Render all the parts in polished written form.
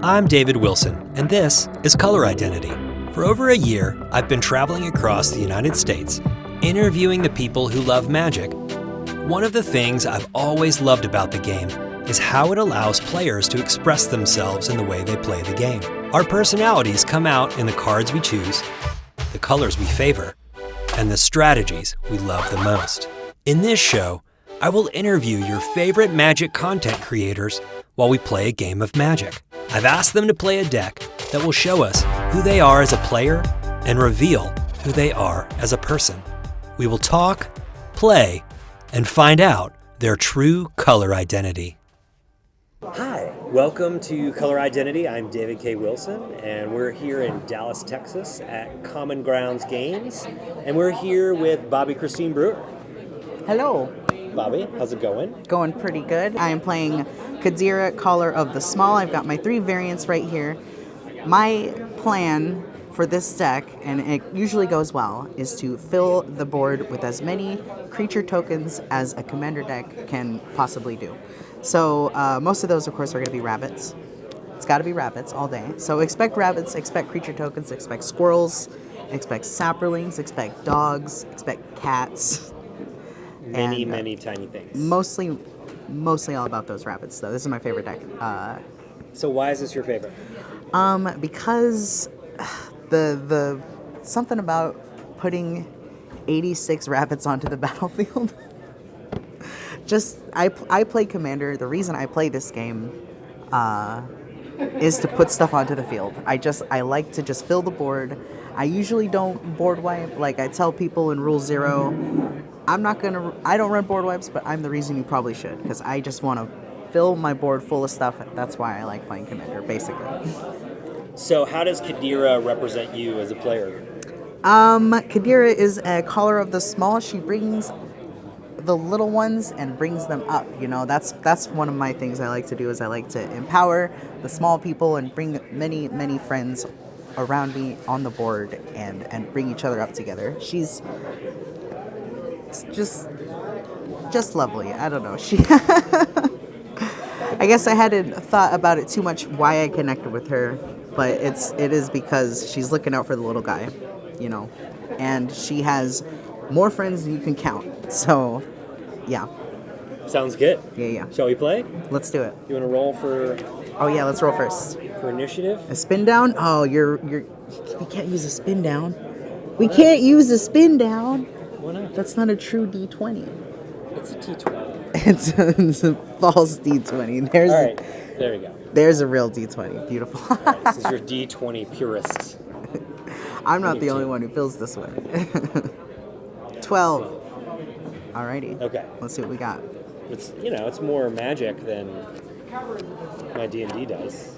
I'm David Wilson, and this is Color Identity. For over a year, I've been traveling across the United States, interviewing the people who love magic. One of the things I've always loved about the game is how it allows players to express themselves in the way they play the game. Our personalities come out in the cards we choose, the colors we favor, and the strategies we love the most. In this show, I will interview your favorite Magic content creators while we play a game of Magic. I've asked them to play a deck that will show us who they are as a player and reveal who they are as a person. We will talk, play, and find out their true color identity. Hi, welcome to Color Identity. I'm David K. Wilson, and we're here in Dallas, Texas at Common Grounds Games, and we're here with Bobbie-Christine Brewer. Hello. Bobbie, how's it going? Going pretty good. I am playing Cadira, Caller of the Small. I've got my 3 variants right here. My plan for this deck, and it usually goes well, is to fill the board with as many creature tokens as a commander deck can possibly do. So most of those, of course, are going to be rabbits. It's got to be rabbits all day. So expect rabbits, expect creature tokens, expect squirrels, expect sapperlings, expect dogs, expect cats. Many tiny things. Mostly all about those rabbits, though. This is my favorite deck. So why is this your favorite? Because the something about putting 86 rabbits onto the battlefield. Just I play Commander. The reason I play this game is to put stuff onto the field. I like to just fill the board. I usually don't board wipe. Like I tell people in Rule 0, I don't run board wipes, but I'm the reason you probably should, because I just want to fill my board full of stuff. That's why I like playing Commander, basically. So how does Cadira represent you as a player? Cadira is a Caller of the Small. She brings the little ones and brings them up. You know, that's one of my things I like to do, is I like to empower the small people and bring many friends around me on the board and bring each other up together. She's just lovely. I don't know. I guess I hadn't thought about it too much why I connected with her, but it is because she's looking out for the little guy, you know, and she has more friends than you can count. So, yeah. Sounds good. Yeah. Shall we play? Let's do it. You want to roll for? Oh yeah, let's roll first. For initiative? A spin down? Oh, we can't use a spin down. We can't use a spin down. Why not? That's not a true D20. It's a D20. It's a false D20. All right, there we go. There's a real D20. Beautiful. All right, this is your D20 purists. I'm not the only one who feels this way. 12. Alrighty. Okay. Let's see what we got. It's more magic than my D&D dice.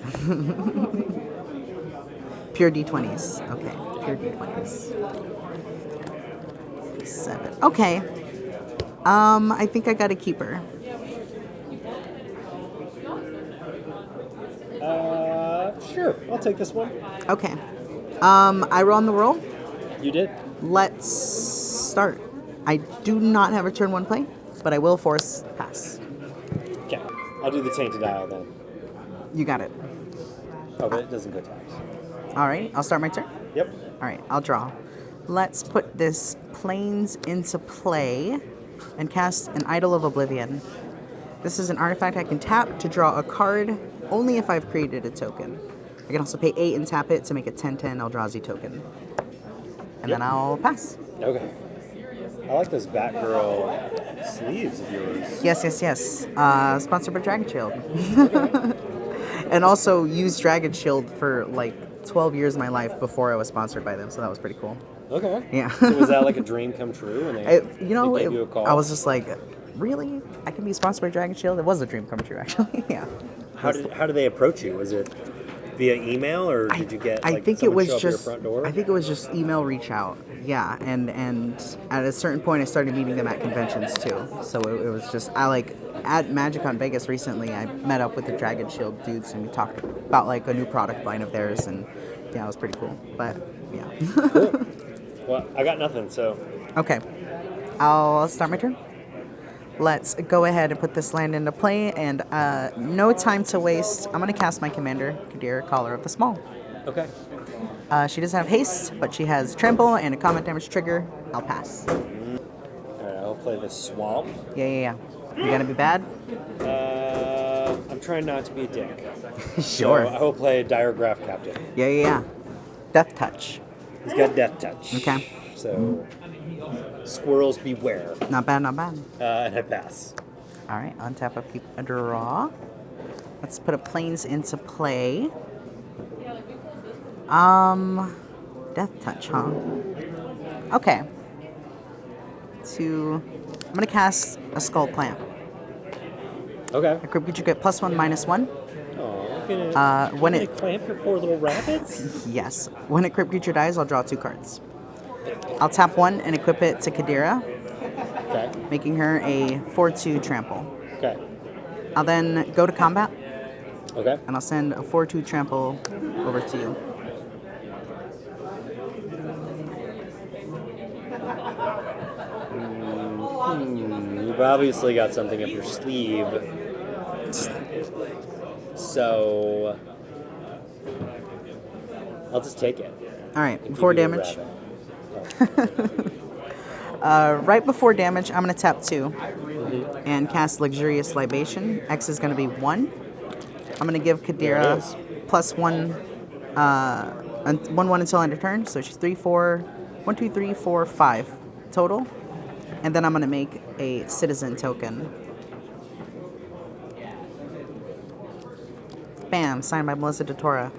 Pure D20s. Okay. Pure D20s. 7. Okay. I think I got a keeper. Sure. I'll take this one. Okay. I roll the roll. You did. Let's start. I do not have a turn 1 play, but I will force pass. Okay. I'll do the tainted dial then. You got it. Oh, but it doesn't go tapped. All right. I'll start my turn. Yep. All right. I'll draw. Let's put this Plains into play and cast an Idol of Oblivion. This is an artifact I can tap to draw a card only if I've created a token. I can also pay 8 and tap it to make it 10/10 Eldrazi token. And then I'll pass. Okay. I like those Batgirl sleeves of yours. Yes. Sponsored by Dragon Shield. And also used Dragon Shield for like 12 years of my life before I was sponsored by them, so that was pretty cool. Okay. Yeah. So was that like a dream come true? When they gave you a call? I was just like, really? I can be sponsored by Dragon Shield? It was a dream come true, actually. Yeah. How did they approach you? Was it via email, or did you get I think it was show up just at your front door? I think it was just email reach out. Yeah, and at a certain point I started meeting them at conventions too. So it was just at MagicCon Vegas recently I met up with the Dragon Shield dudes and we talked about like a new product line of theirs, and yeah, it was pretty cool. But yeah. Cool. Well, I got nothing, so okay. I'll start my turn. Let's go ahead and put this land into play, and no time to waste. I'm going to cast my commander, Cadira, Caller of the Small. Okay. She doesn't have haste, but she has trample and a combat damage trigger. I'll pass. All right, I'll play the swamp. Yeah. You gonna be bad? I'm trying not to be a dick. Sure. So I will play Diregraph Captain. Yeah. Death touch. He's got Death Touch. Okay. So, squirrels beware. Not bad. And I pass. All right, untap, upkeep, a draw. Let's put a plains into play. Death touch, huh? Okay. I'm gonna cast a Skull Clamp. Okay. A creature get +1/-1. Oh, when it clamp your poor little rabbits? Yes. When a crypt creature dies, I'll draw 2 cards. I'll tap 1 and equip it to Cadira, Okay. making her a 4/2 trample. Okay. I'll then go to combat, Okay. and I'll send a 4/2 trample over to you. You've obviously got something up your sleeve. So I'll just take it. All right, and before give you a damage. rabbit. Right before damage, I'm going to tap 2 and cast Luxurious Libation. X is going to be 1. I'm going to give Cadira +1, 1/1 until end of turn. So she's 1, 2, 3, 4, 5 total. And then I'm going to make a Citizen token. Bam, signed by Melissa DeTora.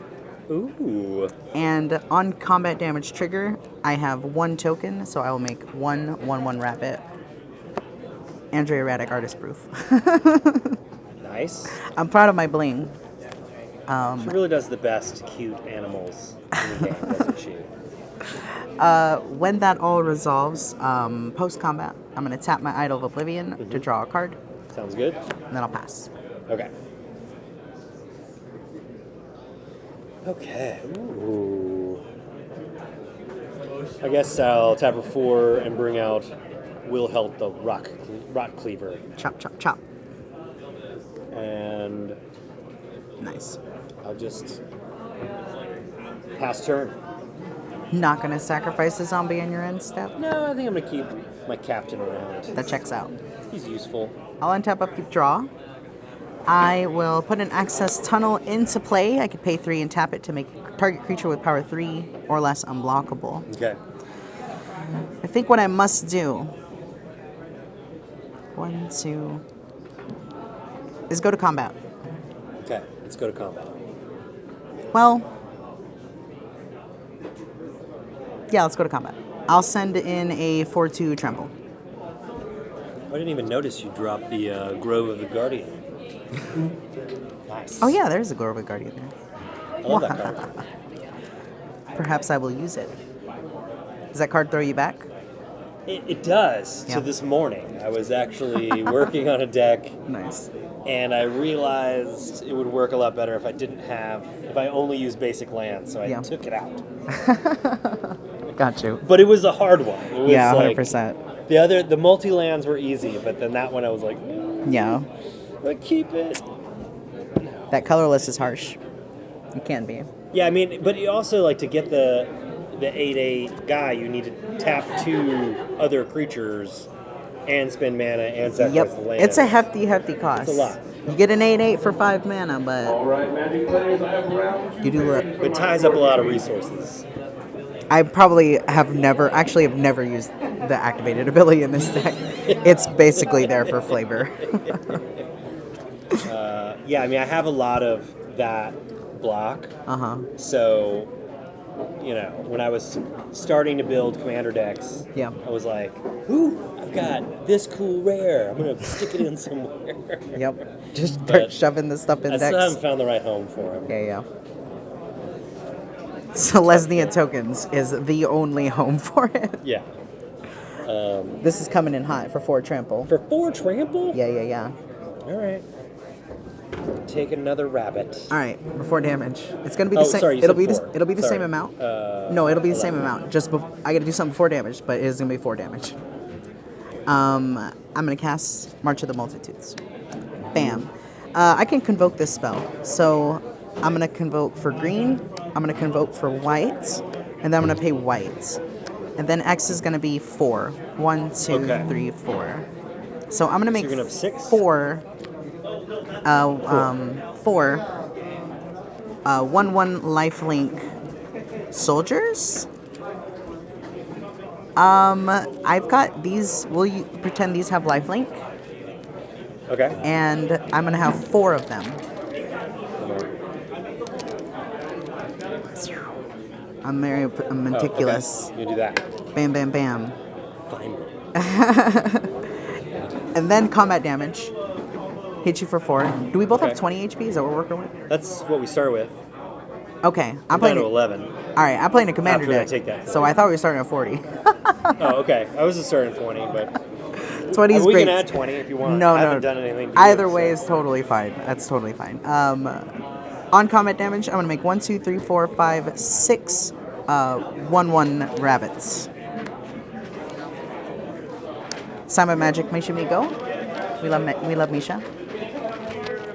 Ooh. And on combat damage trigger, I have 1 token, so I will make 1/1/1 rabbit. Andrea Raddick, artist proof. Nice. I'm proud of my bling. She really does the best cute animals in the game, doesn't she? When that all resolves, post combat, I'm going to tap my Idol of Oblivion to draw a card, Sounds good. and then I'll pass. Okay. Okay. Ooh. I guess I'll tap for 4 and bring out Wilhelt the Rock Cleaver. Chop, chop, chop. And Nice. I'll just pass turn. Not going to sacrifice a zombie in your end step. No, I think I'm going to keep my captain around. That checks out. He's useful. I'll untap, upkeep, draw. I will put an access tunnel into play. I could pay 3 and tap it to make target creature with power 3 or less unblockable. Okay. I think what I must do, 1, 2, is go to combat. Okay, let's go to combat. Well, yeah, let's go to combat. I'll send in a 4/2 trample. I didn't even notice you dropped the Grove of the Guardian. Nice. Oh yeah, there's a Gorba Guardian there. I love that card. Perhaps I will use it. Does that card throw you back? It does. Yeah. So this morning, I was actually working on a deck, Nice. and I realized it would work a lot better if I only used basic lands, so I took it out. Got you. But it was a hard one. It was Yeah, like, 100%. the multi-lands were easy, but then that one I was like, Yeah. but keep it. That colorless is harsh. It can be. Yeah, I mean, but you also, like, to get the 8/8 guy, you need to tap 2 other creatures and spend mana and sacrifice the land. It's a hefty cost. It's a lot. You get an 8/8 for 5 mana, but you do look. It ties up a lot of resources. I probably have never used the activated ability in this deck. It's basically there for flavor. Yeah, I mean, I have a lot of that block. So, when I was starting to build commander decks, Yeah. I was like, ooh, I've got this cool rare. I'm going to stick it in somewhere. Yep. Just But start shoving this stuff in I decks. still haven't found the right home for him. Yeah. Selesnya Tokens is the only home for it. Yeah. This is coming in hot for 4 trample. For 4 trample? Yeah. All right. Take another rabbit. All right, before damage. It's gonna be the same. Sorry, you it'll said be 4. it'll be the Sorry. same amount. No, it'll be the same amount. Just I got to do something before damage, but it is gonna be 4 damage. I'm going to cast March of the Multitudes. Bam. I can convoke this spell. So I'm going to convoke for green. I'm going to convoke for white. And then I'm going to pay white. And then X is going to be 4. 1, 2, Okay. 3, 4. So I'm going to make you're gonna have 6? 4. 4. 1/1 lifelink soldiers. I've got these. Will you pretend these have lifelink? Okay. And I'm gonna have 4 of them. I'm meticulous. You do that. Bam, bam, bam. Fine. And then combat damage. Hit you for 4. Do we both Okay. have 20 HP? Is that what we're working with? That's what we start with. Okay, I'm I'm down playing. to 11. All right, I'm playing a commander After I deck. take that. So I thought we were starting at 40. Oh, okay. I was just starting 20, but 20 is we great. can add 20 if you want. No, I no. haven't done anything to Either you, way so. is totally fine. That's totally fine. On combat damage, I'm gonna make 1, 2, 3, 4, 5, 6 1/1 rabbits. Simon Magic Misha go. We love Misha.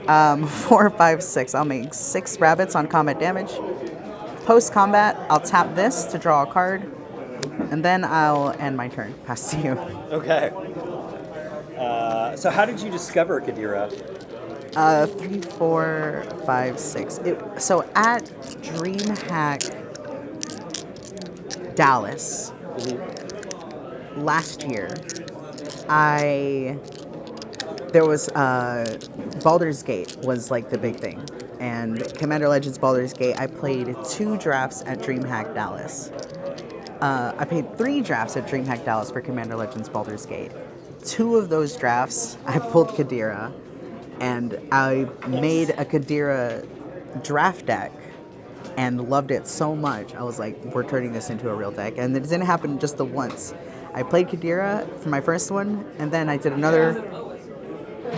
4, 5, 6. I'll make 6 rabbits on combat damage. Post combat, I'll tap this to draw a card, and then I'll end my turn. Pass to you. Okay. So how did you discover Cadira? 3, 4, 5, 6. So at DreamHack Dallas last year, there was Baldur's Gate was like the big thing, and Commander Legends Baldur's Gate. I played 2 drafts at DreamHack Dallas. I played 3 drafts at DreamHack Dallas for Commander Legends Baldur's Gate. 2 of those drafts, I pulled Cadira, and I made a Cadira draft deck and loved it so much. I was like, we're turning this into a real deck. And it didn't happen just the once. I played Cadira for my first one, and then I did another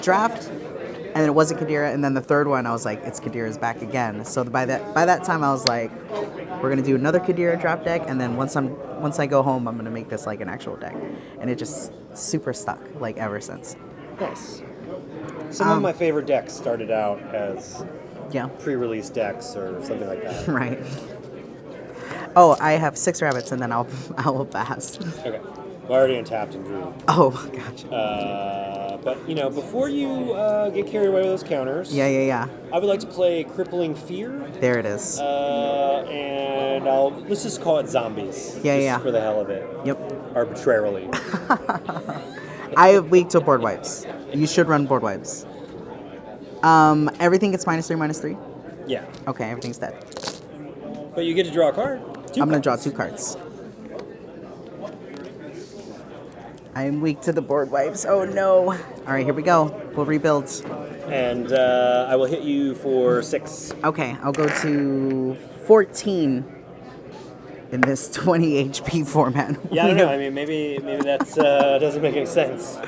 draft, and then it wasn't Cadira, and then the third one, I was like, it's Kadira's back again. So by that time, I was like, we're gonna do another Cadira draft deck, and then once I go home, I'm gonna make this like an actual deck, and it just super stuck like ever since. Nice. Some of my favorite decks started out as Yeah, pre-release decks or something like that. right. Oh, I have 6 rabbits, and then I will pass. Okay. Well, I already untapped and drew. Oh, gotcha. But, before you get carried away with those counters, Yeah. I would like to play Crippling Fear. There it is. And let's just call it Zombies. Yeah, just yeah. for the hell of it. Yep. Arbitrarily. I have weak to board wipes. You should run board wipes. Everything gets -3, -3. Yeah. Okay, everything's dead. But you get to draw a card. I'm gonna draw 2 cards. I am weak to the board wipes. Oh no! All right, here we go. We'll rebuild. And I will hit you for 6. Okay, I'll go to 14 in this 20 HP format. Yeah, I don't know. I mean, maybe that's doesn't make any sense.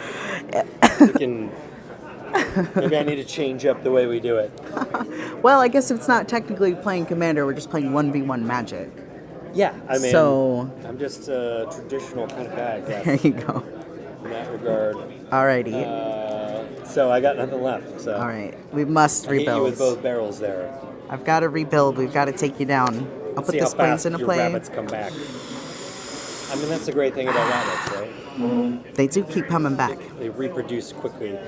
Maybe I need to change up the way we do it. Well, I guess it's not technically playing Commander. We're just playing 1v1 Magic. Yeah, I mean, So- I'm just a traditional kind of guy, I guess, There you go. in that regard. Alrighty. So I got nothing left. So All right. We must I hit you rebuild. with both barrels there. I've got to rebuild. We've got to take you down. I'll put See this how planes fast into your play. rabbits come back. I mean, that's the great thing about rabbits, right? They do keep coming back. They reproduce quickly.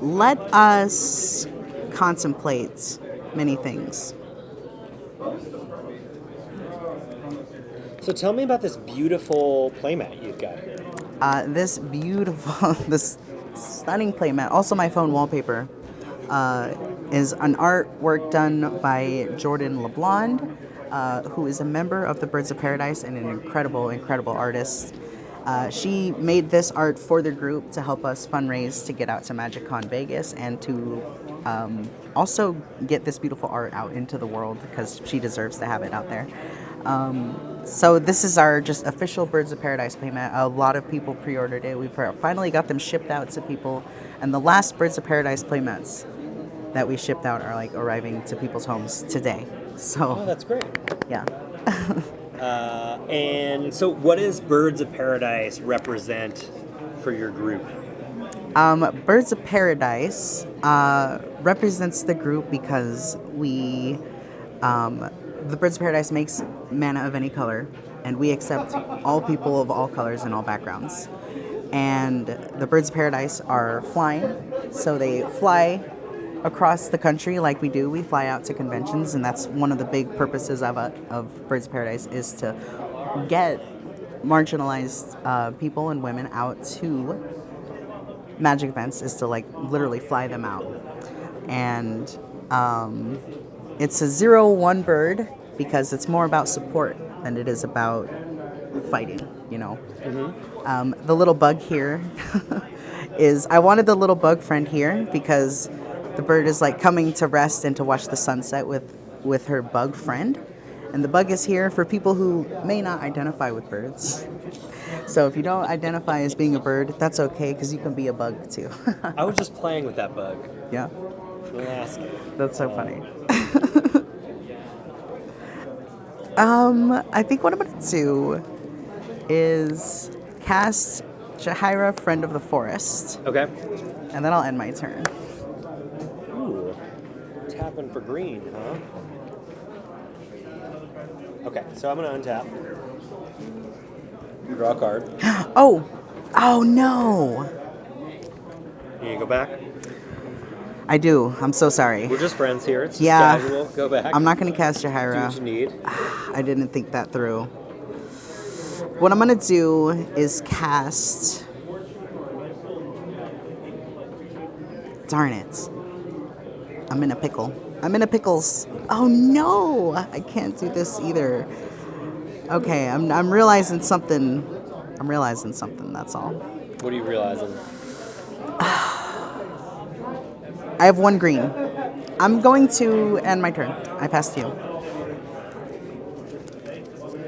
Let us contemplate many things. So tell me about this beautiful playmat you've got here. This beautiful, this stunning playmat, also my phone wallpaper, is an artwork done by Jordan LeBlond, who is a member of the Birds of Paradise and an incredible artist. She made this art for the group to help us fundraise to get out to MagicCon Vegas and to also get this beautiful art out into the world because she deserves to have it out there. So this is our just official Birds of Paradise playmat. A lot of people pre-ordered it. We've finally got them shipped out to people. And the last Birds of Paradise playmats that we shipped out are like arriving to people's homes today. Oh, So that's great. yeah. And so what does Birds of Paradise represent for your group? Birds of Paradise represents the group because the Birds of Paradise makes mana of any color, and we accept all people of all colors and all backgrounds. And the Birds of Paradise are flying, so they fly across the country like we do. We fly out to conventions, and that's one of the big purposes of Birds of Paradise is to get marginalized people and women out to magic events, is to like literally fly them out. And it's a 0-1 bird because it's more about support than it is about fighting, you know. The little bug here I wanted the little bug friend here because the bird is like coming to rest and to watch the sunset with her bug friend. And the bug is here for people who may not identify with birds. So if you don't identify as being a bird, that's okay because you can be a bug too. I was just playing with that bug. Yeah. Don't ask. That's so funny. I think what I'm going to do is cast Cadira, Friend of the Forest. Okay. And then I'll end my turn. Ooh. Tapping for green, huh? Okay, so I'm going to untap. Draw a card. Oh no. You go back. I do. I'm so sorry. We're just friends here. It's just Yeah. casual. Go back. I'm not going to cast Do Cadira. what you need. I didn't think that through. What I'm going to do is cast... Darn it. I'm in a pickle. I'm in a pickles. Oh no! I can't do this either. Okay, I'm realizing something. I'm realizing something, that's all. What are you realizing? I have 1 green. I'm going to end my turn. I passed you.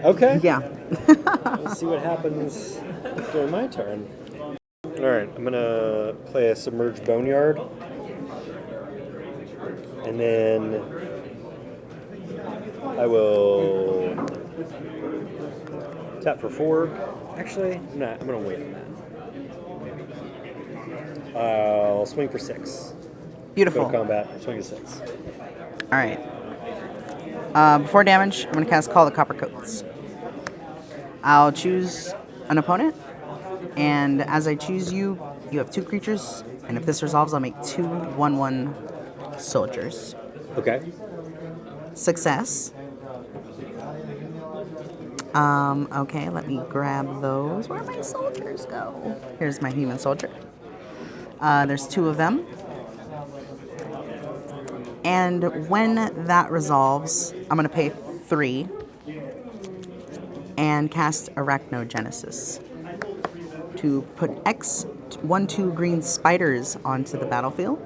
Okay. Yeah. Let's see what happens during my turn. Alright, I'm gonna play a Submerged Boneyard. And then I will tap for 4. Actually, I'm gonna wait on that. I'll swing for 6. Beautiful. Go to combat, swing to 6. All right. Before damage, I'm going to cast Call the Copper Coats. I'll choose an opponent, and as I choose you, you have 2 creatures, and if this resolves, I'll make 2 1/1 soldiers. Okay. Success. Okay, let me grab those. Where my soldiers go? Here's my human soldier. There's 2 of them. And when that resolves, I'm going to pay 3 and cast Arachnogenesis to put X 1/2 green spiders onto the battlefield,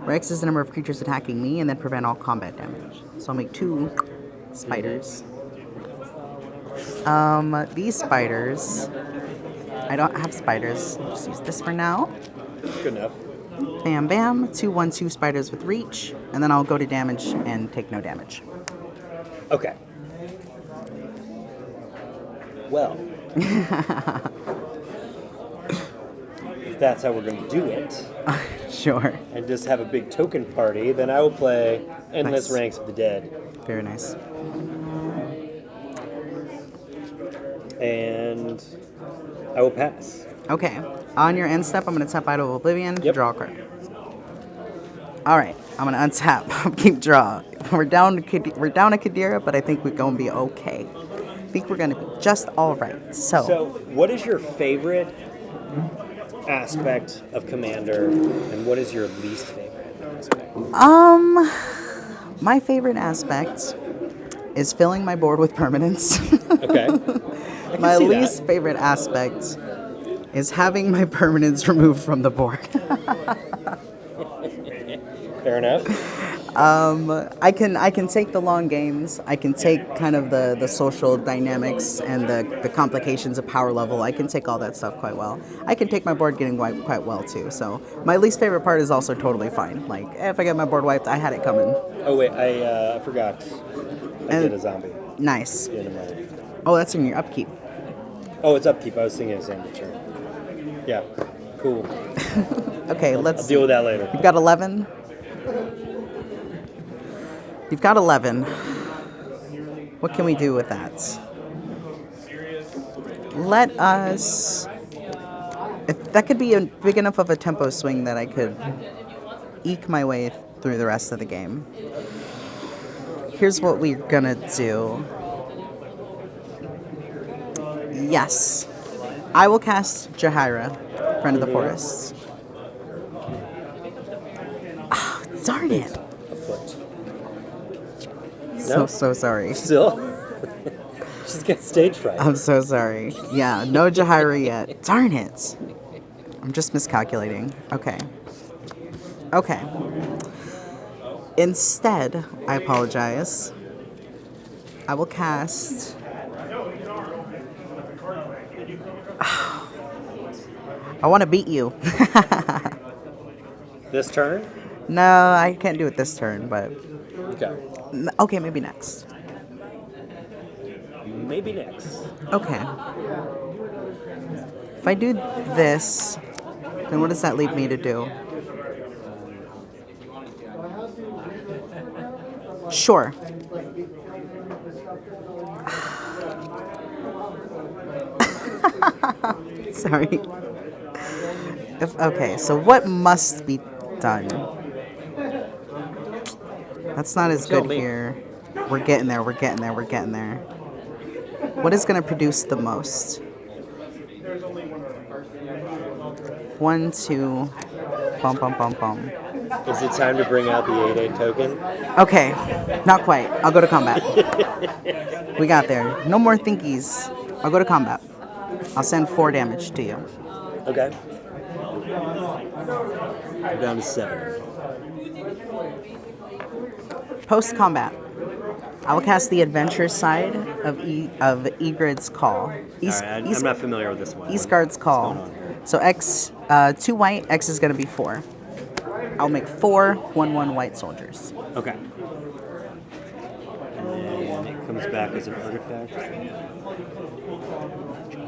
where X is the number of creatures attacking me, and then prevent all combat damage. So I'll make 2 spiders. These spiders, I don't have spiders. I'll just use this for now. Good enough. Bam, bam. 2 1/2 spiders with reach, and then I'll go to damage and take no damage. Okay. Well. If that's how we're going to do it, Sure. and just have a big token party, then I will play Endless Nice. Ranks of the Dead. Very nice. And I will pass. Okay. On your end step, I'm going to tap out of Oblivion to Yep. draw a card. All right. I'm going to untap. Keep draw. We're down to Cadira, but I think we're going to be okay. I think we're going to be just all right. So, what is your favorite aspect of Commander, and what is your least favorite aspect? My favorite aspect is filling my board with permanents. Okay. My see least that. favorite aspect is having my permanents removed from the board. Fair enough. I can take the long games. I can take kind of the social dynamics and the complications of power level. I can take all that stuff quite well. I can take my board getting wiped quite well too. So my least favorite part is also totally fine. Like if I get my board wiped, I had it coming. Oh wait, I forgot. I did a zombie. Nice. In my... Oh, that's in your upkeep. Oh, it's upkeep. I was thinking of zombie turn. Yeah. Cool. Okay, let's I'll deal with that later. You've got 11. You've got 11. What can we do with that? Let us... If that could be a big enough of a tempo swing that I could eke my way through the rest of the game. Here's what we're gonna do. Yes. I will cast Cadira, Friend of the Forest. Oh, darn it. Afflict. So sorry. Still? She's got stage fright. I'm so sorry. Yeah, no Cadira yet. Darn it. I'm just miscalculating. Okay. Instead, I apologize. I will cast... I want to beat you. This turn? No, I can't do it this turn, but... Okay. Okay, maybe next. Maybe next. Okay. If I do this, then what does that leave me to do? Sure. Sorry. Okay, so what must be done? That's not as good here. We're getting there. What is going to produce the most? 1, 2, bum, bum, bum, bum. Is it time to bring out the 8/8 token? Okay, not quite. I'll go to combat. We got there. No more thinkies. I'll go to combat. I'll send 4 damage to you. Okay. I'm down to 7. Post combat, I will cast the adventure side of Egrid's Call. I'm not familiar with this one. Eastguard's Call. So X, 2 white. X is going to be 4. I'll make 4 1/1 white soldiers. Okay. And then it comes back as an artifact.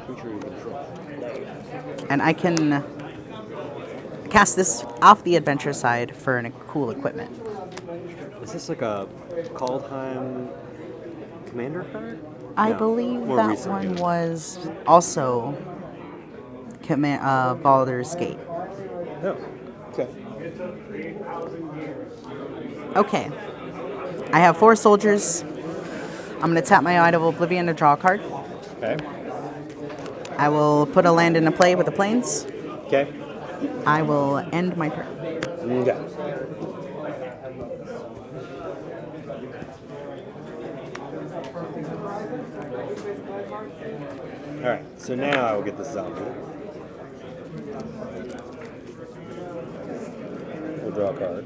Creature you control. And I can cast this off the adventure side for a cool equipment. Is this like a Kaldheim commander card? I No, believe more that recent. one was also Baldur's Gate. Oh, okay. Okay. I have 4 soldiers. I'm going to tap my Eye of Oblivion to draw a card. Okay. I will put a land into play with the plains. Okay. I will end my turn. Okay. Alright, so now I will get the zombie. We'll draw a card.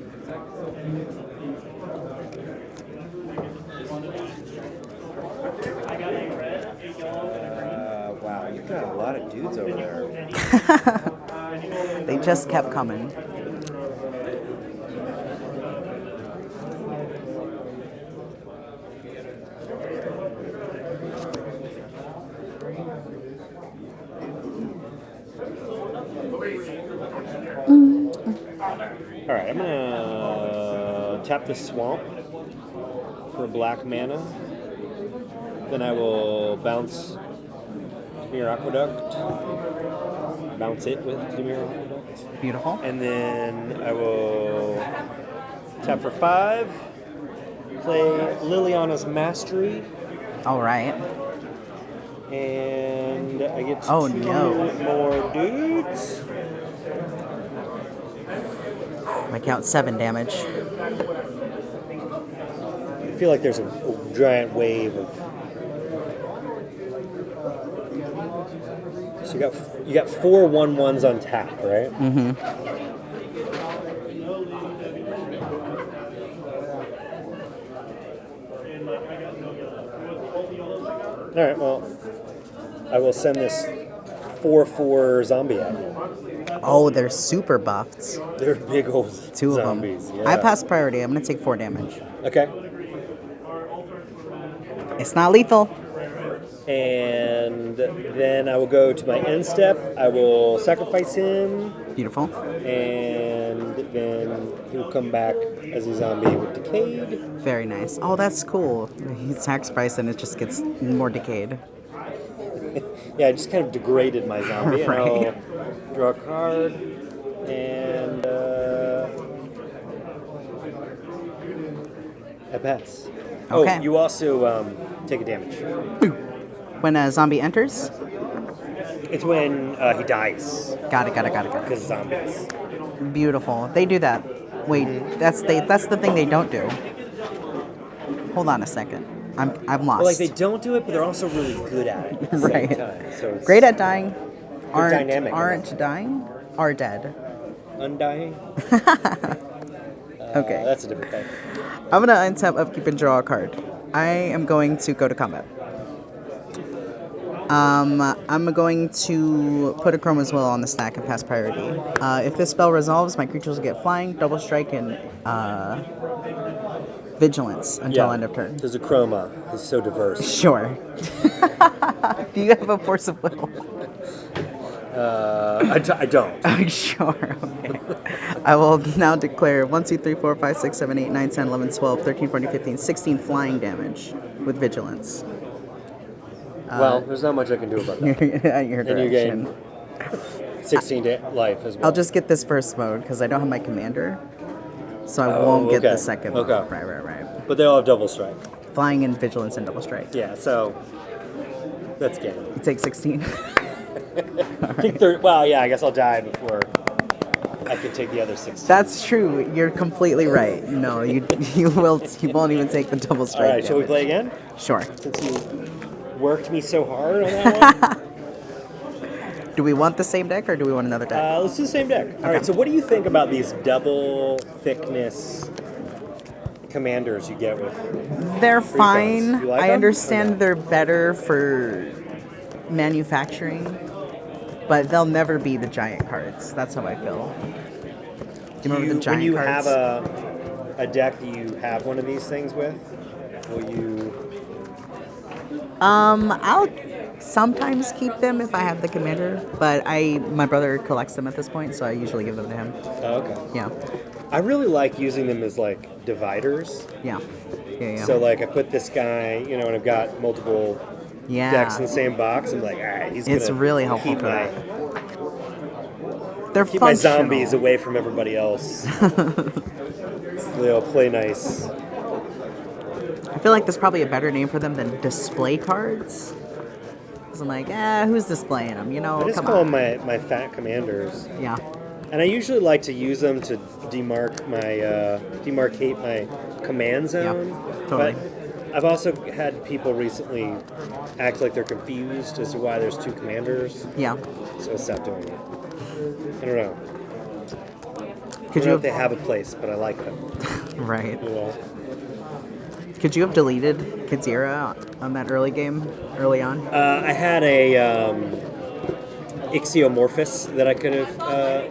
Wow, you've got a lot of dudes over there. They just kept coming. Alright, I'm gonna tap the swamp for black mana. Then I will bounce Dimir Aqueduct. Bounce it with Dimir Aqueduct. Beautiful. And then I will tap for 5. Play Liliana's Mastery. All right. And I get 2 no. more dudes. I count 7 damage. I feel like there's a giant wave of. So you got 4 1/1s on tap, right? Mm-hmm. All right. Well, I will send this 4/4 zombie at you. Oh, they're super buffed. They're big old 2 of zombies. them. Yeah. I pass priority. I'm going to take 4 damage. Okay. It's not lethal. And then I will go to my end step. I will sacrifice him, Beautiful. and then he'll come back as a zombie with decayed. Very nice. Oh, that's cool. He sacrificed and it just gets more decayed. Yeah, I just kind of degraded my zombie. Right. And I'll draw a card, and I pass. Okay. Oh, you also take a damage. When a zombie enters? It's when he dies, Got it. because zombies. Beautiful. They do that. Wait, that's the thing they don't do. Hold on a second. I'm lost. Well, like, they don't do it, but they're also really good at it at the Right. same time. So it's Great at dying. dynamic. Aren't dying? Are dead. undying. Okay. That's a different thing. I'm gonna untap, upkeep, and draw a card. I am going to go to combat. I'm going to put a Chrome as well on the stack and pass priority. If this spell resolves, my creatures will get flying, double strike, and vigilance until end of turn. There's a chroma. It's so diverse. Sure. Do you have a force of will? I don't. Sure. Okay. I will now declare 1, 2, 3, 4, 5, 6, 7, 8, 9, 10, 11, 12, 13, 14, 15, 16 flying damage with vigilance. Well, there's not much I can do about that. At your And you direction. gain 16 life as well. I'll just get this first mode because I don't have my commander, so I won't get the second mode. Okay. Right. But they all have double strike. Flying and vigilance and double strike. Yeah, so that's game. You take 16. I think well, yeah, I guess I'll die before I can take the other 16. That's true. You're completely right. No, you won't even take the double strike. All right, shall we play again? Sure. Since you worked me so hard on that one. Do we want the same deck or do we want another deck? Let's do the same deck. All right, so what do you think about these double thickness commanders you get with? They're Free fine. cards. You like I them? understand Okay. they're better for manufacturing, but they'll never be the giant cards. That's how I feel. Do you remember the giant when you cards? have a deck that you have one of these things with, will you? I'll sometimes keep them if I have the commander, but my brother collects them at this point, so I usually give them to him. Oh, okay. Yeah. I really like using them as like dividers. Yeah. So like I put this guy, and I've got multiple decks in the same box. I'm like, all right, he's It's gonna really helpful keep for my that. They're keep my functional. zombies away from everybody else. They'll play nice. I feel like there's probably a better name for them than display cards. Because I'm like, who's displaying them? I just come call on. them my fat commanders. Yeah. And I usually like to use them to demarcate my command zone. Yeah, totally. But I've also had people recently act like they're confused as to why there's two commanders. Yeah. So I stopped doing it. I don't know. I Could don't you know have, if they have a place, but I like them. right? You Could you have deleted Cadira on that early on? I had a Ichthyomorphus that I could have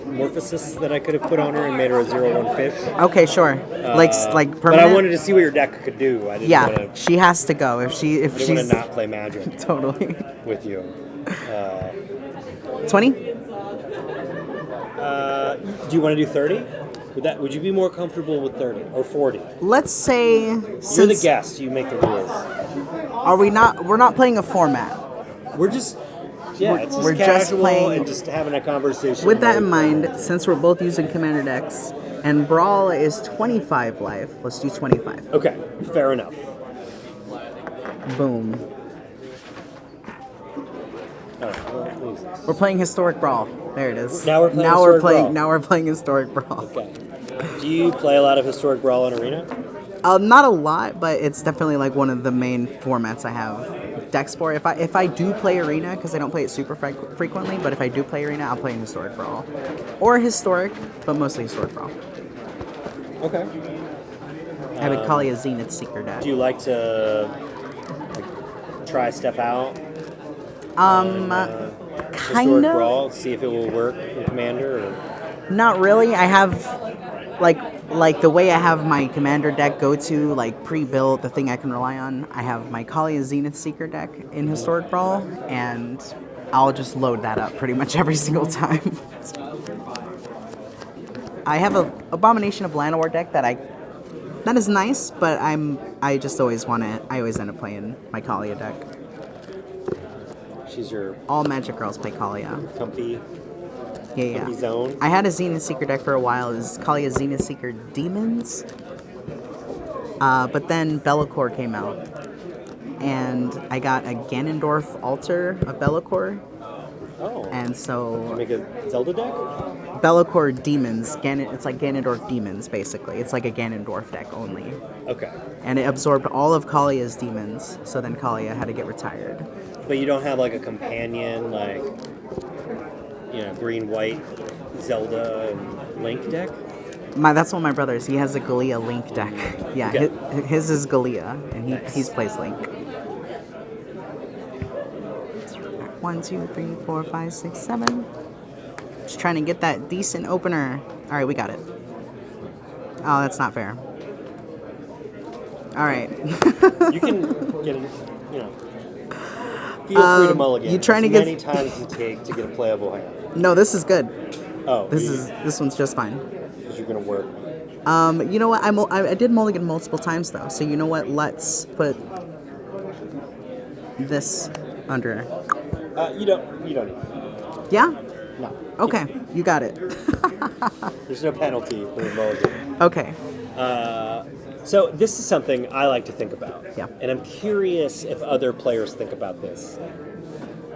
Morphosis that I could have put on her and made her a 0/1 fish. Okay, sure. Like permanent. But I wanted to see what your deck could do. I didn't want to. She has to go if I didn't she's want to not play Magic totally. with you. 20? Do you want to do 30? Would you be more comfortable with 30 or 40? Let's say You're the since guest. You make the rules. we're not playing a format. We're just it's just we're just casual playing- and just having a conversation. With that in mind, since we're both using commander decks and Brawl is 25 life, let's do 25. Okay, fair enough. Boom. All right, well, what is this? We're playing Historic Brawl. There it is. Now we're playing Historic Brawl. Now we're playing Historic Brawl. Okay. Do you play a lot of Historic Brawl in Arena? Not a lot, but it's definitely like one of the main formats I have decks for. If I do play Arena, because I don't play it super frequently, but if I do play Arena, I'll play in Historic Brawl. Or Historic, but mostly Historic Brawl. Okay. I would call you a Zenith Seeker deck. Do you like to try stuff out? Kind Historic of. Brawl, see if it will work in Commander? Or? Not really. I have like the way I have my commander deck go to, like pre-built, the thing I can rely on, I have my Kalia Zenith Seeker deck in Historic Brawl, and I'll just load that up pretty much every single time. I have a Abomination of Llanowar deck that is nice, but I just always want it. I always end up playing my Kalia deck. She's your All Magic girls play Kalia. comfy Yeah. zone. I had a Zenith Seeker deck for a while. It was Kalia Zenith Seeker Demons. But then Be'lakor came out. And I got a Ganondorf altar of Be'lakor. Oh. And so Make a Zelda deck? Be'lakor Demons, it's like Ganondorf Demons, basically. It's like a Ganondorf deck only. Okay. And it absorbed all of Kalia's demons, so then Kalia had to get retired. But you don't have like a companion, like, you know, green-white Zelda and Link deck? That's one of my brothers. He has a Galia Link deck. Yeah, Okay. his is Galia, and Nice. he's plays Link. 1, 2, 3, 4, 5, 6, 7. Just trying to get that decent opener. All right, we got it. Oh, that's not fair. All right. You can get it, you know. Feel free to mulligan. you trying to as get- many times as it takes to get a playable hand. No, this is good. Oh, This one's just fine. because you're gonna work. You know what? I did mulligan multiple times though. So you know what? Let's put this under. You don't need it. Yeah. No. Okay. You got it. There's no penalty for a mulligan. Okay. So this is something I like to think about. Yeah. And I'm curious if other players think about this.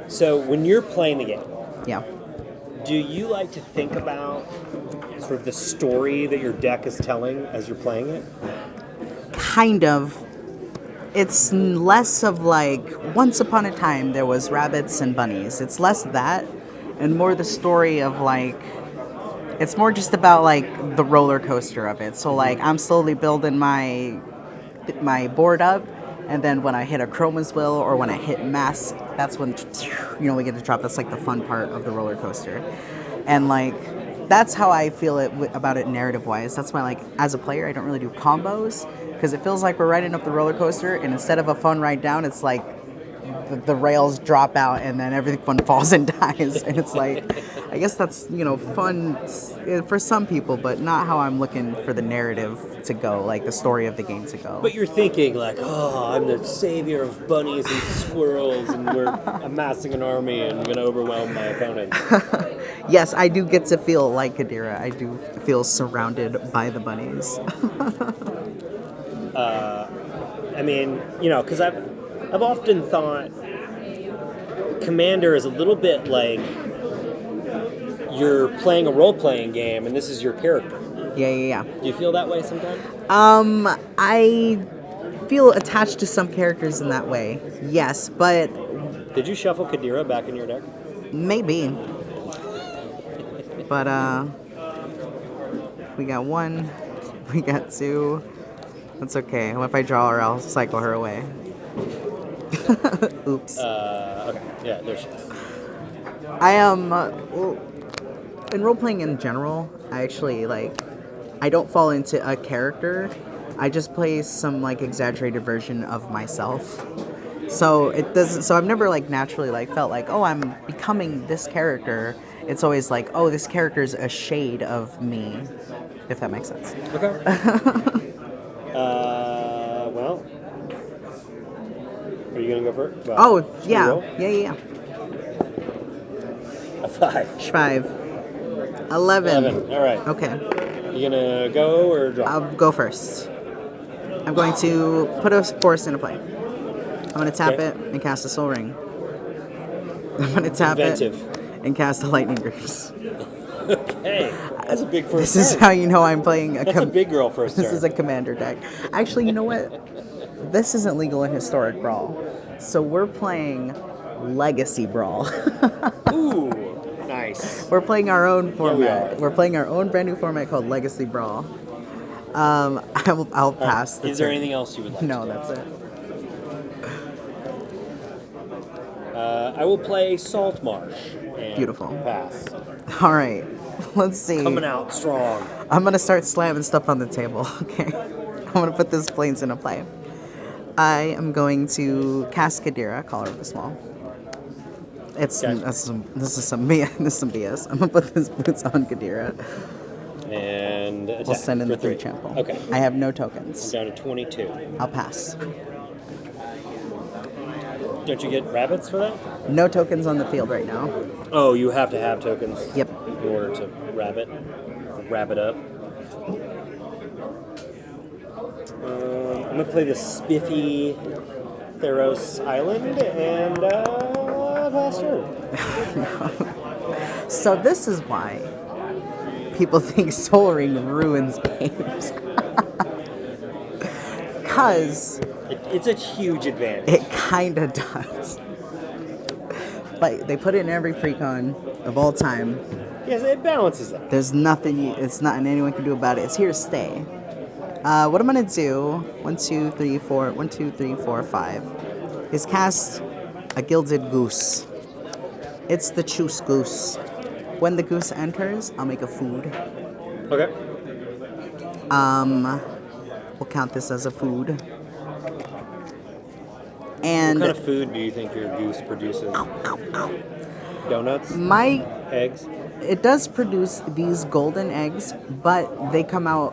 So when you're playing the game, Yeah. do you like to think about sort of the story that your deck is telling as you're playing it? Kind of. It's less of like once upon a time there was rabbits and bunnies. It's less that and more the story of like it's more just about like the roller coaster of it. So like I'm slowly building my board up, and then when I hit a Chroma's Will or when I hit Mass, that's when we get to drop. That's like the fun part of the roller coaster. And like that's how I feel about it narrative wise. That's why like as a player I don't really do combos because it feels like we're riding up the roller coaster, and instead of a fun ride down, it's like the rails drop out and then everyone falls and dies, and it's like I guess that's fun for some people, but not how I'm looking for the narrative to go, like the story of the game to go. But you're thinking like, oh, I'm the savior of bunnies and squirrels, and we're amassing an army and I'm gonna overwhelm my opponent. Yes, I do get to feel like Cadira. I do feel surrounded by the bunnies. I mean, because I've often thought Commander is a little bit like you're playing a role-playing game and this is your character. Yeah. Do you feel that way sometimes? I feel attached to some characters in that way. Yes, but Did you shuffle Cadira back in your deck? maybe. But we got 1, we got 2. That's okay. If I draw her, I'll cycle her away. Oops. Okay. Yeah, there she is. I am in role playing in general. I actually I don't fall into a character. I just play some exaggerated version of myself. So it doesn't. So I've never naturally felt like, oh, I'm becoming this character. It's always like, oh, this character is a shade of me, if that makes sense. Okay. Well, are you gonna go first? Well, Oh, should we roll? yeah. A 5. 5. 11. 11. All right. Okay. You gonna go or drop? I'll go first. I'm going to put a force into play. I'm going to tap Okay. it and cast a Soul Ring. I'm going to tap Inventive. it and cast a Lightning Greaves. Okay. That's a big first This is turn. how you know I'm playing a That's a big girl first This turn. is a commander deck. Actually, you know what? This isn't legal in Historic Brawl. So we're playing Legacy Brawl. Ooh, nice. We're playing our own format. are. We're playing our own brand new format called Legacy Brawl. I'll pass. the Is there turn. anything else you would like No, to do? that's it. I will play Salt Marsh. And Beautiful. Pass. All right. Let's see. Coming out strong. I'm going to start slamming stuff on the table. Okay. I'm going to put this planes into play. I am going to cast Cadira, Caller of the Small. This is some BS. I'm going to put this boots on Cadira. And attack. We'll send in the 3 3 trample. Okay. I have no tokens. I'm down to 22. I'll pass. Don't you get rabbits for that? No tokens on the field right now. Oh, you have to have tokens. Yep. In order to rabbit up. I'm gonna play the spiffy Theros Island and pass turn. So this is why people think Soul Ring ruins games. Because It's a huge advantage. it kind of does. But they put it in every precon of all time. Yes, it balances out. There's nothing, it's nothing anyone can do about it. It's here to stay. What I'm going to do, 1, 2, 3, 4, 5, is cast a Gilded Goose. It's the Choose Goose. When the goose enters, I'll make a food. Okay. We'll count this as a food. And What kind of food do you think your goose produces? Donuts? Eggs? it does produce these golden eggs, but they come out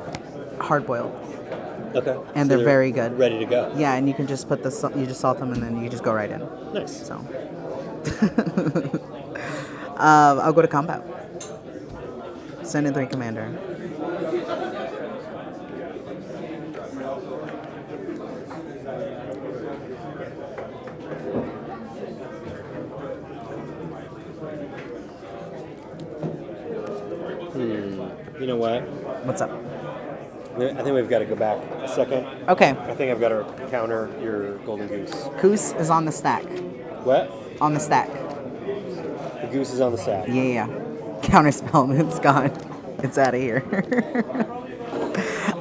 hard-boiled. Okay. And So they're very good. Ready to go. Yeah, and you can just put you just salt them and then you just go right in. Nice. So, I'll go to combat. Send in 3 commander. You know what? What's up? I think we've got to go back a second. Okay, I think I've got to counter your golden goose. Goose is on the stack. What? On the stack. The goose is on the stack. Yeah. Counterspell, it's gone. It's out of here.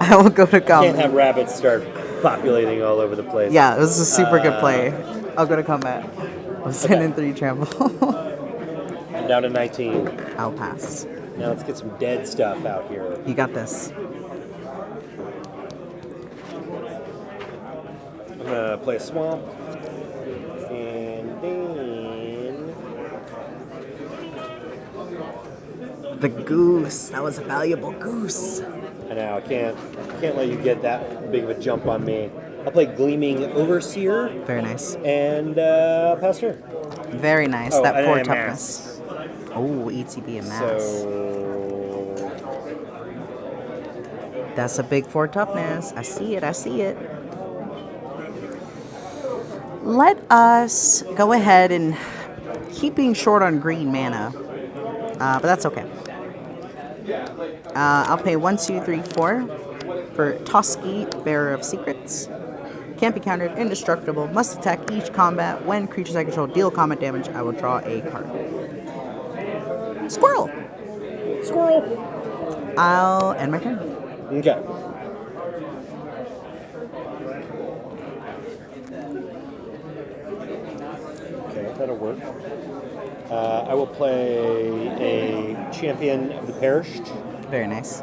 I will go to combat. Can't have rabbits start populating all over the place. Yeah, this is a super good play. I'll go to combat. I'll send in 3 trample. I'm down to 19. I'll pass. Now let's get some dead stuff out here. You got this. I'm gonna play a swamp, and then The goose. That was a valuable goose. I know I can't let you get that big of a jump on me. I'll play Gleaming Overseer Very nice. and pass turn. Very nice. Oh, That and 4 a toughness. Oh, ETB and mass. So That's a big 4 toughness. I see it. Let us go ahead and keep being short on green mana. But that's okay. I'll pay 1, 2, 3, 4 for Toski, Bearer of Secrets. Can't be countered, indestructible, must attack each combat. When creatures I control deal combat damage, I will draw a card. Squirrel! I'll end my turn. okay. Okay, that'll work. I will play a Champion of the Perished, Very nice.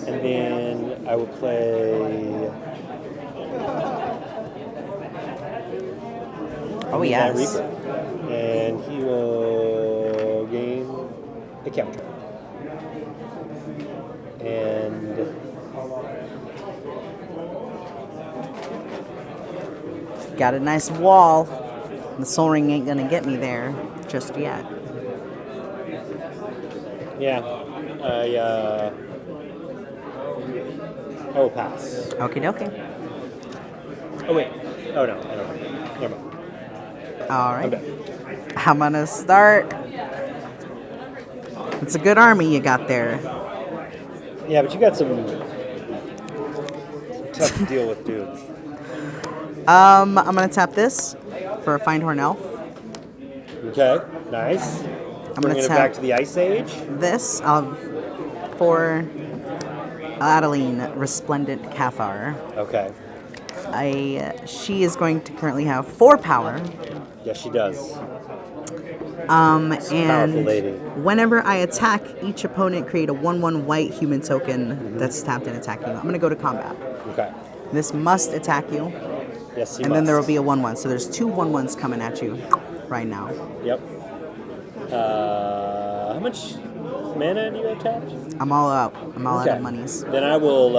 and then I will play Oh, Midnight yes. Reaper, and he will gain a counter. And Got a nice wall. The Soul Ring ain't gonna get me there just yet. yeah, oh, pass. Okie dokie. Oh wait, oh no, I don't know. Never mind. All I'm right. done. I'm gonna start. It's a good army you got there. Yeah, but you got some tough to deal with dudes. I'm gonna tap this for a Findhorn Elf. Okay, nice. gonna Bringing it tap- back to the Ice Age. This for Adeline Resplendent Cathar. Okay. She is going to currently have 4 power. Yes, she does. Powerful And lady. whenever I attack, each opponent create a 1/1 white human token that's tapped and attacking you. I'm going to go to combat. Okay. This must attack you, Yes, you and must. then there will be a 1/1. So there's 2 1/1s coming at you right now. Yep. How much mana do you have tapped? I'm all out. I'm all out of monies. Then I will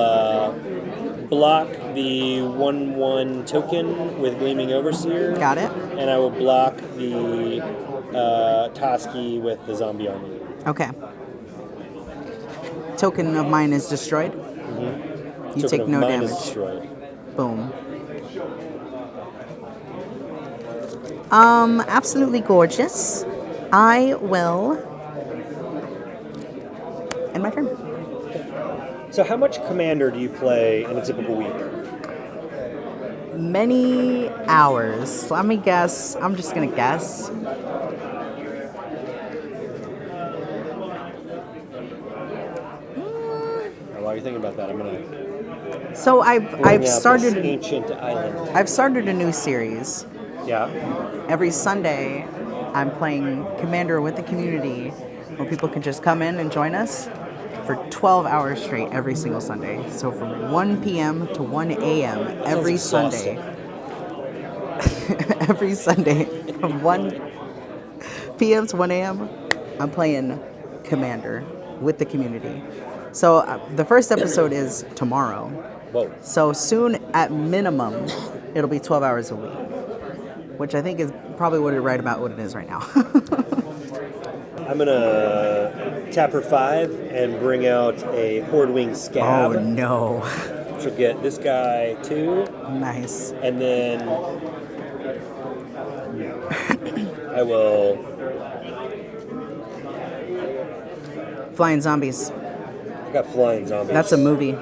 block the 1/1 token with Gleaming Overseer. Got it? And I will block the Toski with the Zombie Army. Okay. Token of mine is destroyed. You Token take of no mine damage. is destroyed. Boom. Absolutely gorgeous. I will end my turn. So how much Commander do you play in a typical week? Many hours. Let me guess. I'm just gonna guess. While you're thinking about that, I'm gonna. So I've started this ancient island. I've started a new series. Yeah. Every Sunday, I'm playing Commander with the community, where people can just come in and join us for 12 hours straight every single Sunday. So from 1 p.m. to 1 a.m. every Sunday. Every Sunday from 1 p.m. to 1 a.m. I'm playing Commander with the community. So the first episode is tomorrow. Whoa. So soon, at minimum, it'll be 12 hours a week, which I think is probably right about what it is right now. I'm gonna tap for 5 and bring out a Horde-Wing Scab. Oh no. Which will get this guy 2. Nice. And then I will. Flying zombies. I got flying zombies. That's a movie.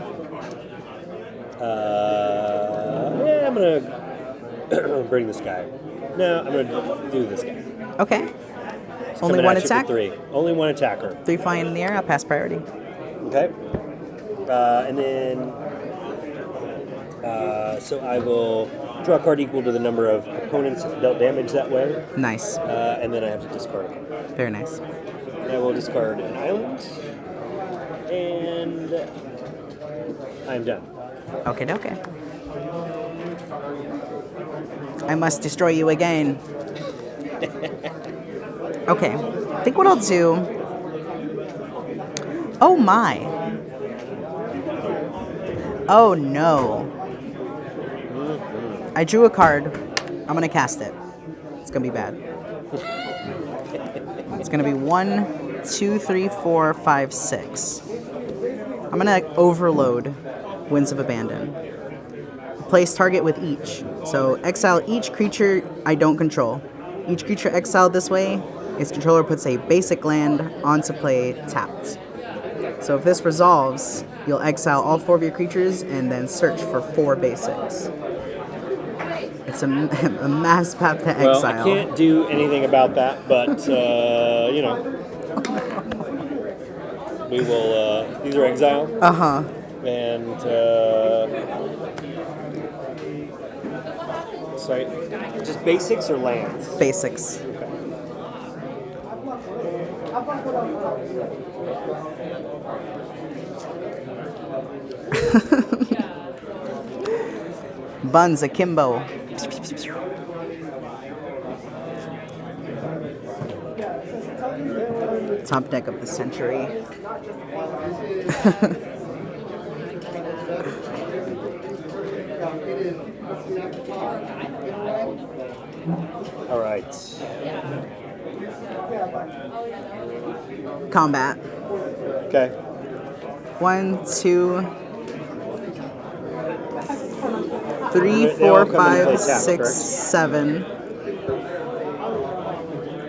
Yeah, I'm gonna bring this guy. No, I'm gonna do this guy. Okay. He's Only coming one at you for attack? 3. Only one attacker. 3 flying in the air, I'll pass priority. Okay. And then, so I will draw a card equal to the number of opponents dealt damage that way. Nice. And then I have to discard a card. Very nice. And I will discard an island. And I'm done. Okay, okay. I must destroy you again. Okay. I think what I'll do. Oh my. Oh no. I drew a card. I'm gonna cast it. It's gonna be bad. It's gonna be 1, 2, 3, 4, 5, 6. I'm gonna overload Winds of Abandon. Place target with each. So exile each creature I don't control. Each creature exiled this way, its controller puts a basic land onto play tapped. So if this resolves, you'll exile all 4 of your creatures and then search for 4 basics. It's a mass path to exile. Well, I can't do anything about that, but, you know. We will, these are exile. Uh-huh. And, sorry, just basics or lands? Basics. Buns akimbo. Top deck of the century. All right. Combat. Okay. 1, 2, 3, They all 4, come into 5, play tapped, 6, correct? 7.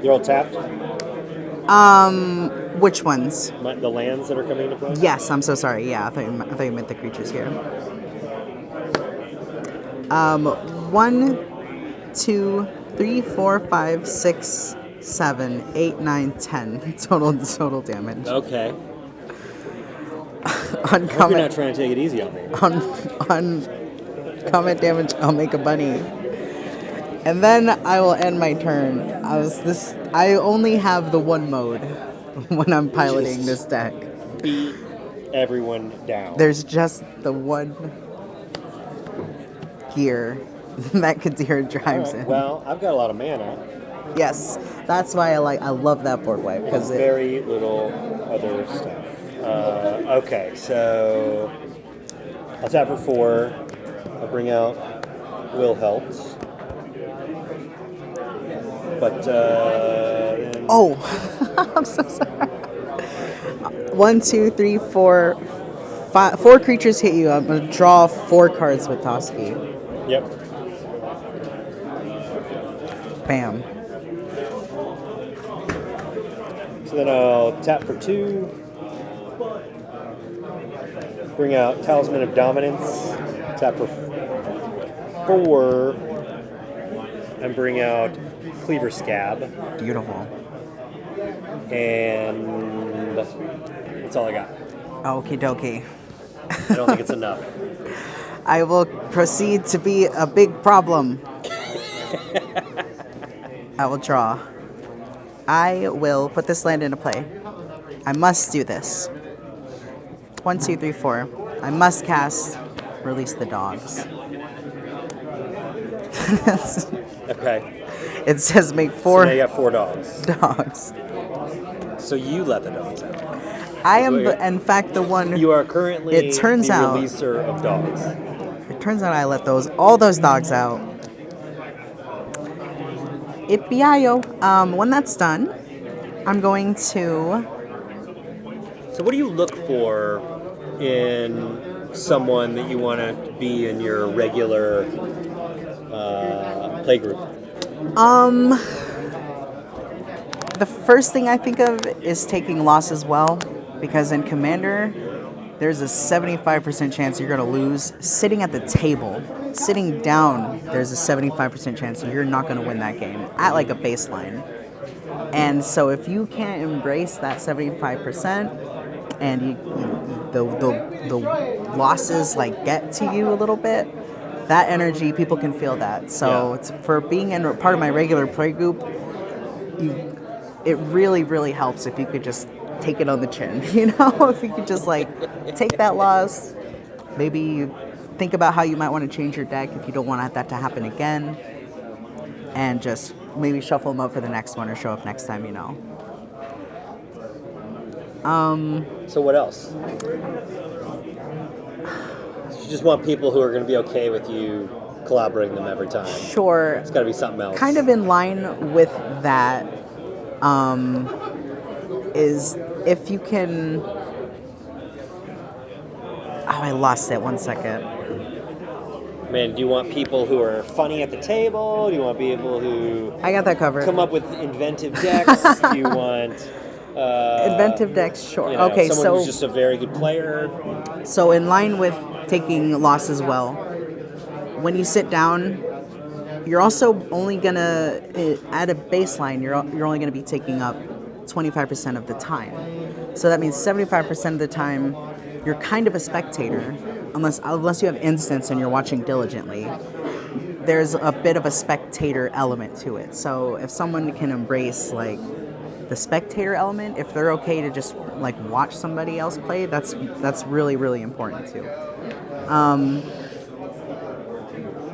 You're all tapped? Which ones? The lands that are coming into play? Yes, I'm so sorry. Yeah, I thought you meant the creatures here. 1, 2, 3, 4, 5, 6, 7, 8, 9, 10 total damage. Okay. I hope you're Uncommon, not trying to take it easy on me. on comment damage, I'll make a bunny. And then I will end my turn. I only have the one mode when I'm piloting Just this deck. beat everyone down. There's just the one gear that Cadira drives in. Well, I've got a lot of mana. Yes, that's why I love that board wipe because Very little other stuff. Okay, so I'll tap for 4. I'll bring out Will Helps. But oh, I'm so sorry. 1, 2, 3, 4, 5, 4 creatures hit you. I'm gonna draw 4 cards with Toski. Yep. Bam. So then I'll tap for 2. Bring out Talisman of Dominance. Tap for 4. And bring out Cleaver Scab. Beautiful. And that's all I got. Okie dokie. I don't think it's enough. I will proceed to be a big problem. I will draw. I will put this land into play. I must do this. 1, 2, 3, 4. I must cast Release the Dogs. Okay. It says make 4 So now you got 4 dogs. dogs. So you let the dogs out. I am, in fact, the one. You are currently It turns the out- releaser of dogs. It turns out I let all those dogs out. Ipiayo. When that's done, I'm going to. So what do you look for in someone that you want to be in your regular play group? The first thing I think of is taking losses well, because in Commander, there's a 75% chance you're going to lose. Sitting at the table, sitting down, there's a 75% chance you're not going to win that game at like a baseline. And so if you can't embrace that 75% and the losses like get to you a little bit, that energy, people can feel that. So it's, for being in part of my regular play group, it really, really helps if you could just take it on the chin, you know? If you could just like take that loss, maybe think about how you might want to change your deck if you don't want that to happen again, and just maybe shuffle them up for the next one or show up next time, you know? So what else? You just want people who are going to be okay with you collaborating them every time. Sure. It's got to be something else. Kind of in line with that, is if you can... Oh, I lost it. 1 second. Man, do you want people who are funny at the table? Do you want people who I got that covered. come up with inventive decks? Do you want... Inventive decks, sure. You know, Okay, someone who's just a very good player? So in line with taking losses well, when you sit down, you're also only gonna, at a baseline, you're only gonna be taking up 25% of the time. So that means 75% of the time, you're kind of a spectator, unless you have instance and you're watching diligently. There's a bit of a spectator element to it. So if someone can embrace like the spectator element, if they're okay to just like watch somebody else play, that's really, really important too.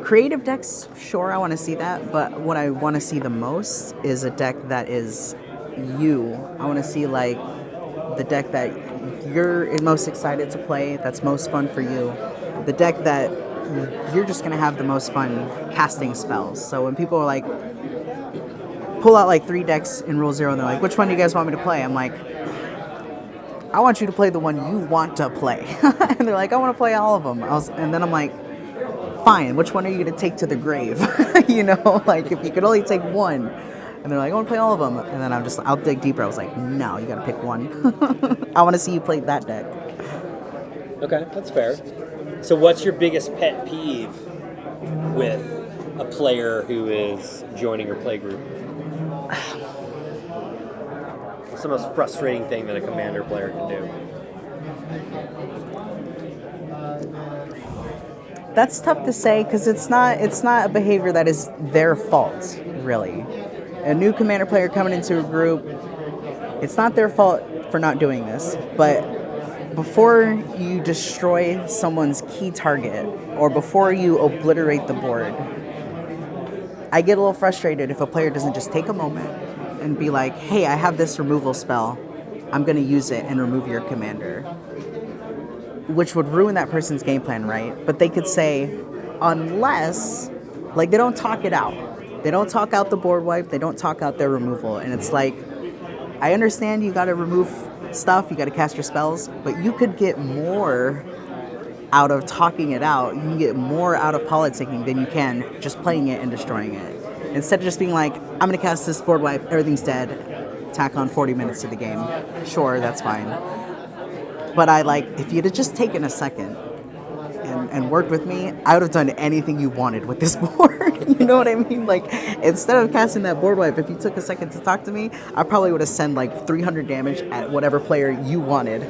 Creative decks, sure, I want to see that, but what I want to see the most is a deck that is you. I want to see like the deck that you're most excited to play, that's most fun for you, the deck that you're just going to have the most fun casting spells. So when people are like, pull out like 3 decks in Rule 0 and they're like, which one do you guys want me to play? I'm like, I want you to play the one you want to play. And they're like, I want to play all of them. And then I'm like, fine, which one are you going to take to the grave? You know, like if you could only take one. And they're like, I want to play all of them. And then I'll dig deeper. I was like, no, you got to pick one. I want to see you play that deck. Okay, that's fair. So what's your biggest pet peeve with a player who is joining your play group? What's the most frustrating thing that a commander player can do? That's tough to say because it's not a behavior that is their fault, really. A new commander player coming into a group, it's not their fault for not doing this, but before you destroy someone's key target or before you obliterate the board, I get a little frustrated if a player doesn't just take a moment and be like, hey, I have this removal spell, I'm going to use it and remove your commander. Which would ruin that person's game plan, right? But they could say, unless, like, they don't talk it out. They don't talk out the board wipe, they don't talk out their removal. And it's like, I understand you got to remove stuff, you got to cast your spells, but you could get more out of talking it out. You can get more out of politicking than you can just playing it and destroying it. Instead of just being like, I'm going to cast this board wipe, everything's dead, tack on 40 minutes to the game. Sure, that's fine. But if you'd have just taken a second and worked with me, I would have done anything you wanted with this board. You know what I mean? Like, instead of casting that board wipe, if you took a second to talk to me, I probably would have sent like 300 damage at whatever player you wanted.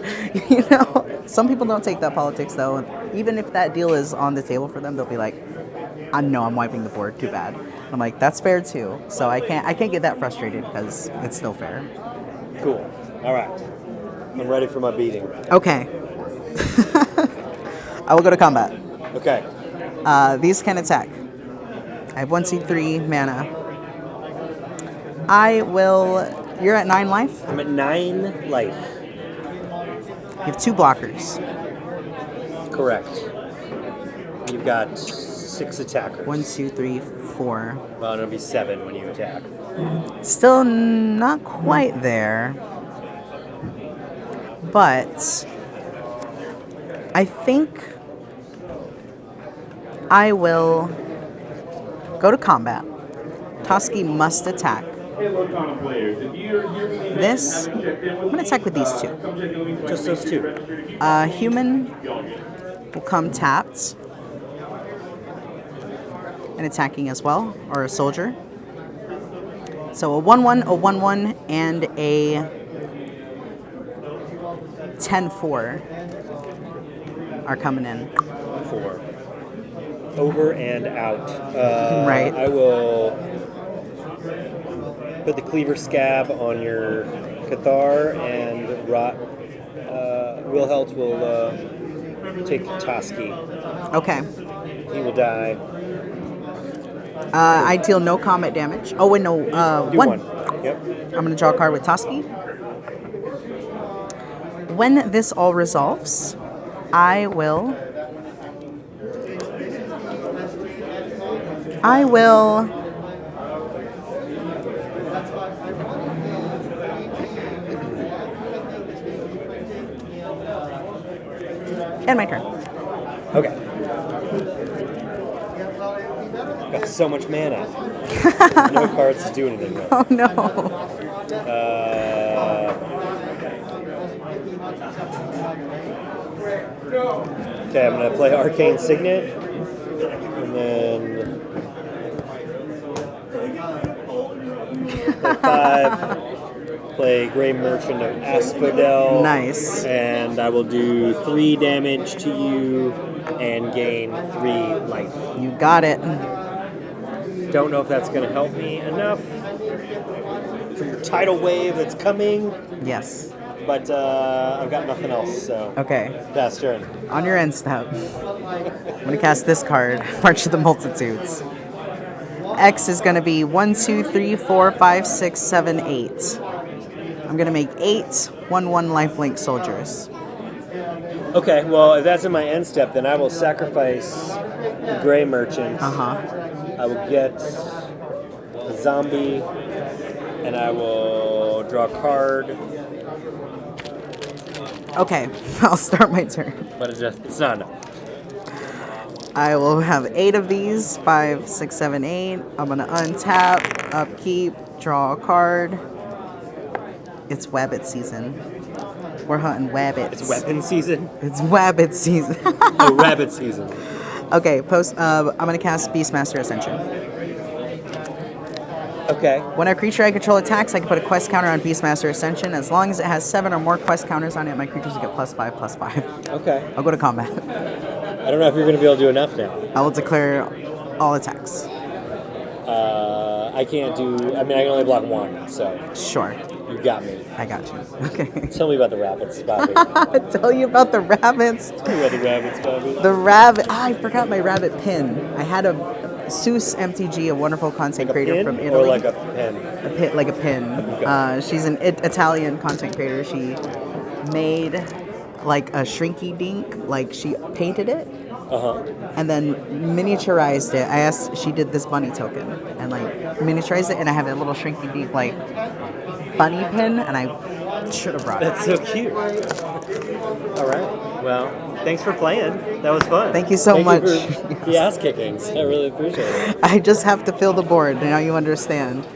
You know? Some people don't take that politics though. And even if that deal is on the table for them, they'll be like, I'm wiping the board, too bad. I'm like, that's fair too. So I can't get that frustrated because it's still fair. Cool. All right. I'm ready for my beating. Okay. I will go to combat. Okay. These can attack. I have 1c3 mana. You're at 9 life? I'm at 9 life. You have 2 blockers. Correct. You've got 6 attackers. 1, 2, 3, 4. Well, it'll be 7 when you attack. Still not quite there. But I think I will go to combat. Toski must attack. This, I'm going to attack with these 2. Just those 2. Human will come tapped and attacking as well, or a soldier. So a 1/1, a 1/1, and a 10/4 are coming in. 4. Over and out. Right. I will put the Cleaver Scab on your Cathar, and Wilhelt will take Toski. Okay. He will die. I deal no combat damage. Oh, wait, no. Do 1. Yep. I'm going to draw a card with Toski. When this all resolves, I will end my turn. Okay. Got so much mana. No cards to do anything with. Oh, no. Okay, I'm going to play Arcane Signet. And then... play 5. Play Grey Merchant of Asphodel. Nice. And I will do 3 damage to you and gain 3 life. You got it. Don't know if that's going to help me enough for your tidal wave that's coming. Yes. But I've got nothing else, so... Okay. Pass turn. On your end step, I'm going to cast this card, March of the Multitudes. X is going to be 1, 2, 3, 4, 5, 6, 7, 8. I'm going to make 8 1/1 lifelink soldiers. Okay, well, if that's in my end step, then I will sacrifice the Grey Merchant. Uh-huh. I will get a zombie, and I will draw a card. Okay, I'll start my turn. But it's not enough. I will have 8 of these, 5, 6, 7, 8. I'm going to untap, upkeep, draw a card. It's Wabbit season. We're hunting wabbits. It's weapon season? It's Wabbit season. Oh, rabbit season. Okay, I'm going to cast Beastmaster Ascension. Okay. When a creature I control attacks, I can put a quest counter on Beastmaster Ascension. As long as it has 7 or more quest counters on it, my creatures will get +5/+5. Okay. I'll go to combat. I don't know if you're going to be able to do enough now. I will declare all attacks. I can't do... I mean, I can only block one, so... Sure. You got me. I got you. Okay. Tell me about the rabbits, Bobbie. Tell you about the rabbits. Tell me about the rabbits, Bobbie. The rabbit. I forgot my rabbit pin. I had a Seuss MTG, a wonderful content Like a creator pin from Italy. or like a pen? A pin, like a pin. Okay. She's an Italian content creator. She made like a shrinky dink. Like she painted it. And then miniaturized it. She did this bunny token and like miniaturized it, and I have a little shrinky dink like bunny pin, and I should have brought it. That's so cute. All right. Well, thanks for playing. That was fun. Thank you so much. You for the ass kickings. I really appreciate it. I just have to fill the board. Now you understand.